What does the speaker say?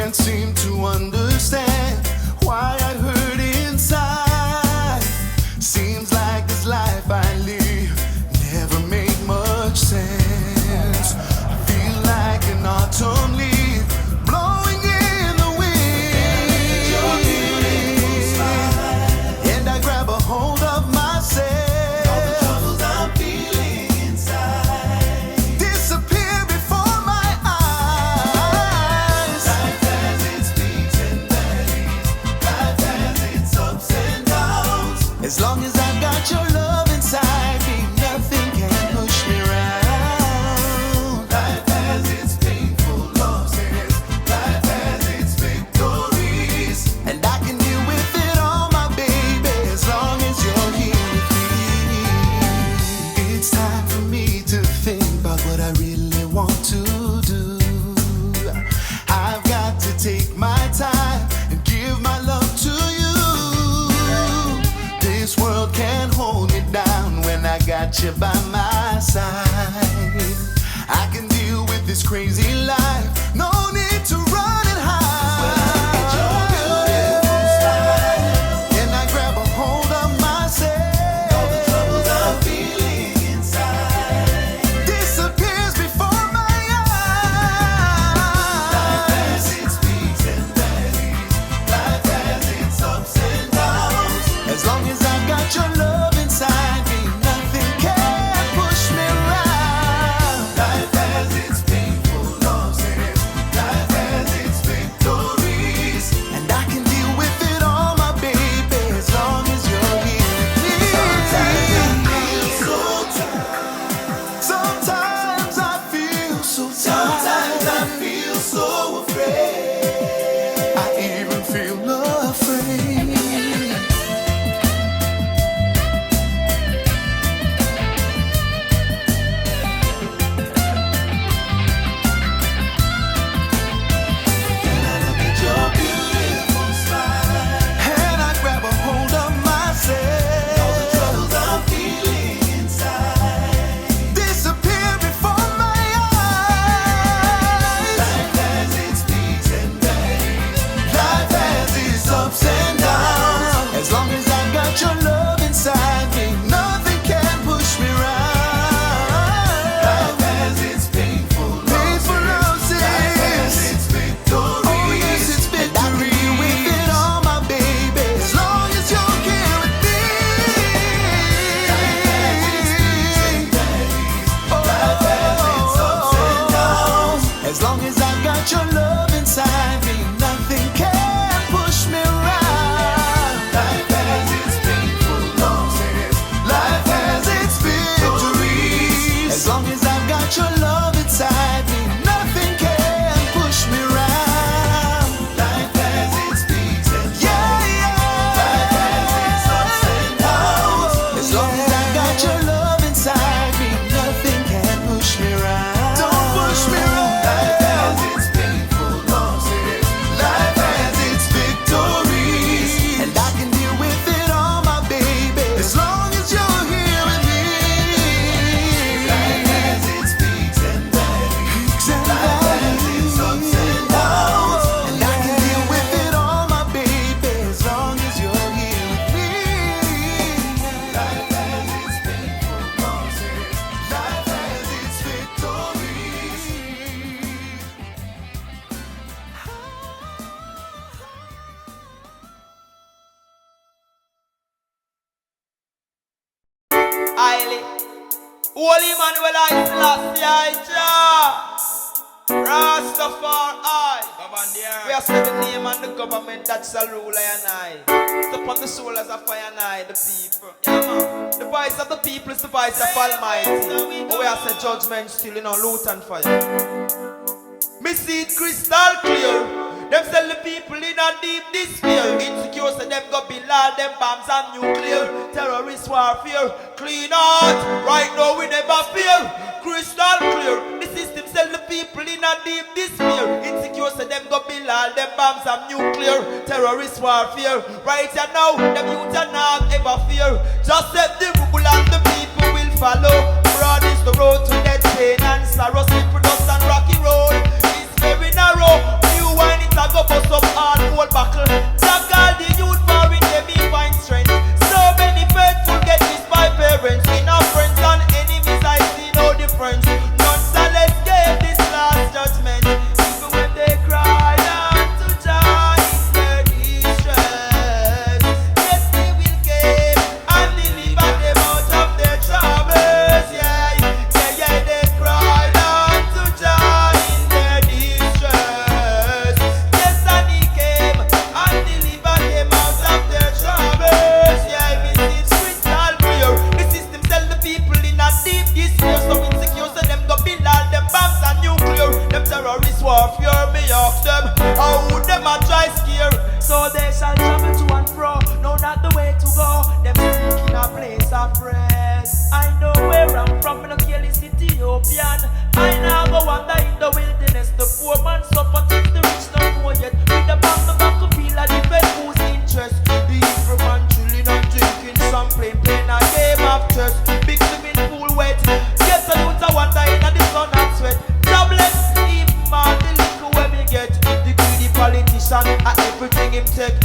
can't seem to understand why I hurt inside. Seems like this life I live never made much sense. I feel like an autumn leaf blowing in the wind, and I grab a hold of myself. All the troubles I'm feeling inside disappear before my eyes. Life has its peaks and valleys, life has its ups and downs. As long as I've got your love inside me, nothing can push me around. Life has its painful losses, life has its victories, and I can deal with it all, my baby, as long as you're here with me. It's time for me to think about what I really want to do. I've got to take my time and give my love to you. This world can't hold me down when I got you by my side. I can deal with this crazy life, no need to run and hide. And I grab a hold of myself. All the troubles I'm feeling inside disappears before my eyes. Life has its peaks and valleys, life has its ups and downs. As long as I've got your love inside me, nothing can push me around. Life has its painful losses, life has its victories, and I can deal with it all, my baby, as long as you're here with me. Sometimes I feel so tired. Sometimes I feel so afraid. I even feel afraid. And I look at your beautiful smile, and I grab a hold of myself. All the troubles I'm feeling inside disappear before my eyes. Life has its peaks and valleys, life has its ups and downs. As long as I've got your love inside me, nothing can push me around. Life has its painful losses, life has its victories. Oh yes, it's victory. And I can deal with it all, my baby, as long as you're here with me. Life has its peaks and valleys, life has its ups and downs. As long as I've got your love inside me, nothing can push me around. Life has its painful losses, life has its victories. As long as I've got your love inside me, nothing can push me around. Life has its peaks and valleys, life has its ups and downs. As long as I've got your love inside me, nothing can push me around. Don't push me around. Life has its painful losses, life has its victories, and I can deal with it all, my baby, as long as you're here with me. Life has its peaks and valleys, life has its ups and downs, and I can deal with it all, my baby, as long as you're here with me. Life has its painful losses, life has its victories. Highly. Holy Emmanuel I Selassie Rastafari. We are serving the name and the government that shall rule I and I. It's upon the soul as a fire and I, the people. Yeah, man. The voice of the people is the voice of Almighty. Oh, we are said judgment still in our loot and fire. Me see it crystal clear. Them sell the people in a deep despair. Insecure so them go build all them bombs and nuclear. Terrorist warfare, clean out. Right now we never fear. Crystal clear. The system sell the people in a deep despair. Insecure so them go build all them bombs and nuclear. Terrorist warfare. Right here now, them youth are not ever fear. Just set the rule and the people will follow. Broad is the road to death, pain and sorrow. Slippery dust and rocky road. It's very narrow. New wine it's a go son, everything him take.